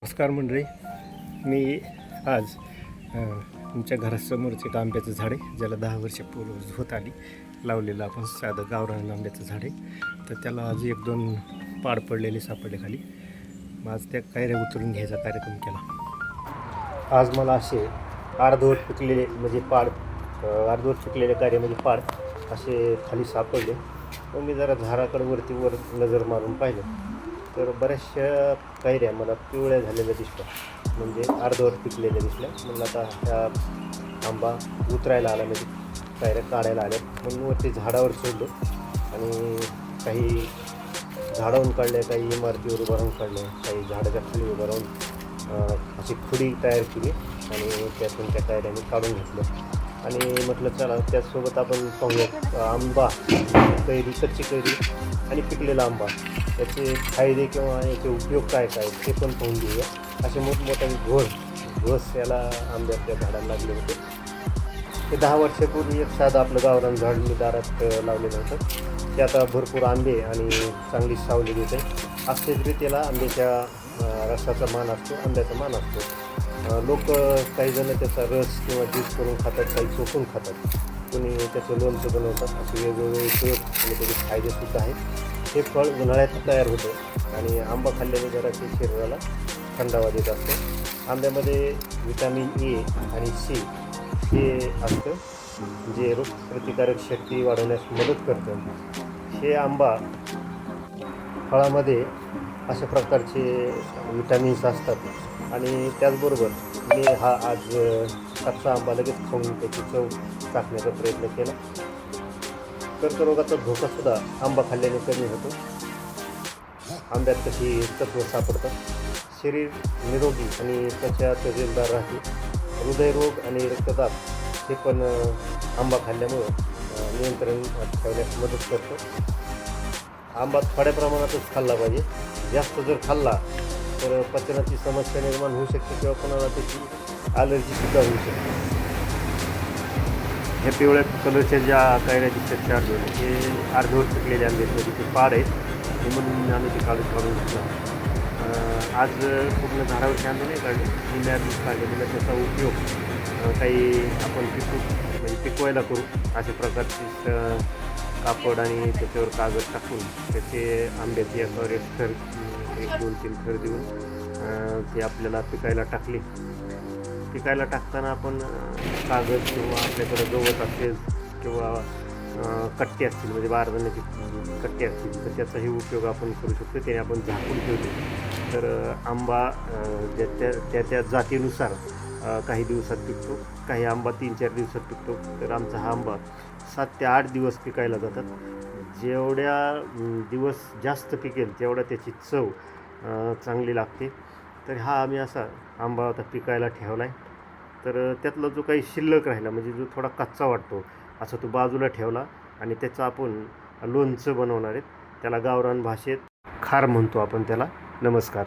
नमस्कार मंडळी, मी आज तुमच्या घरासमोरच एक आंब्याचं झाड आहे ज्याला 10 वर्षापूर्वी होत आली लावलेलं आपण साधं गावरान आंब्याचं झाड आहे. तर त्याला आज 1-2 पाड पडलेले सापडले खाली. मग आज त्या कायऱ्या उतरून घ्यायचा कार्यक्रम केला. आज मला असे अर्धवट पिकलेले म्हणजे पाड अर्धवट पिकलेले कार्य म्हणजे पाड असे खाली सापडले. मग मी जरा झाडाकडे वर नजर मारून पाहिलं तर बऱ्याचशा कैऱ्या मला पिवळ्या झालेल्या दिसतात, म्हणजे अर्धवट पिकलेल्या दिसल्या. म्हणलं आता ह्या आंबा उतरायला आला, म्हणजे कैऱ्या काढायला आल्या. म्हणून वरती झाडावर चढलो आणि काही झाडावरून काढल्या, काही इमारतीवर उभं राहून काढल्या, काही झाडाच्या खाली उभं राहून अशी खुडी तयार केली आणि त्यातून त्या कैऱ्याने काढून घेतलं. आणि म्हटलं चला त्याचसोबत आपण पाहूया आंबा, कैरी, कच्ची कैरी आणि पिकलेला आंबा, त्याचे फायदे किंवा याचे उपयोग काय काय ते पण पाहून घेऊया. असे मोठमोठे घोस याला आंब्याच्या झाडाला लागले होते. ते 10 वर्षापूर्वी एक साधं आपलं गावरान झाड मी दारात लावलेलं होतं. ते आता भरपूर आंबे आणि चांगली सावली देते. असतेच तरी त्याला आंब्याच्या रसाचा मान असतो, आंब्याचा मान असतो. लोक काही जण त्याचा रस किंवा ज्यूस करून खातात, काही चोखून खातात, कोणी त्याचं लोणचं बनवतात. असे वेगवेगळे उपयोग आणि त्याचे फायदेसुद्धा आहेत. हे फळ उन्हाळ्यात तयार होतं आणि आंबा खाल्ल्याने जराशी शरीराला थंडावा देत असतो. आंब्यामध्ये व्हिटॅमिन ए आणि सी हे असतं, जे रोगप्रतिकारक शक्ती वाढवण्यास मदत करतं. हे आंबा फळामध्ये अशा प्रकारचे विटॅमिन्स असतात. आणि त्याचबरोबर मी हा आज कच्चा आंबा लगेच खाऊन त्याची चव चाखण्याचा प्रयत्न केला. कर्करोगाचा धोकासुद्धा आंबा खाल्ल्याने कमी होतो. आंब्यात तशी तत्व सापडतात. शरीर निरोगी आणि त्वचा तजेलदार राहते. हृदयरोग आणि रक्तदाब हे पण आंबा खाल्ल्यामुळं नियंत्रण ठेवण्यास मदत करतो. आंबा थोड्या प्रमाणातच खाल्ला पाहिजे. जास्त जर खाल्ला तर पचनाची समस्या निर्माण होऊ शकते किंवा कोणाला त्याची ॲलर्जीसुद्धा होऊ शकते. ह्या पिवळ्या कलरच्या ज्या कैऱ्या दिसतात 4 दोन, हे अर्धवट पिकलेले आंबे आहेत, ते पाड आहेत. म्हणून आम्ही ते काढून घेतलं. आज पूर्ण झाडावरचे आंबे नाही काढले, निम्यात काढलेला त्याचा उपयोग काही आपण पिकवायला करू. अशा प्रकारचे कापड आणि त्याच्यावर कागद टाकून त्याचे आंब्याची याच्यावर एक 2-3 थर देऊन ते आपल्याला पिकायला टाकले. पिकायला टाकताना आपण कागद किंवा आपल्याकडं गवत असेल किंवा कट्टे असतील, म्हणजे बारदाण्याची कट्टे असतील, तर त्याचाही उपयोग आपण करू शकतो. त्याने आपण झाकून ठेवतो तर आंबा त्या जातीनुसार काही दिवसात पिकतो, काही आंबा 3-4 दिवसात पिकतो. तर आमचा हा आंबा 7 ते 8 दिवस पिकायला जातात. जेवढ्या दिवस जास्त पिकेल तेवढा त्याची चव चांगली लागते. तर हा आम्ही असा आंबा आता पिकायला ठेवला आहे. तर त्यातला जो काही शिल्लक राहिला, म्हणजे जो थोडा कच्चा वाटतो, असा तो बाजूला ठेवला आणि त्याचं आपण लोणचं बनवणार आहेत. त्याला गावरान भाषेत खार म्हणतो आपण त्याला. नमस्कार.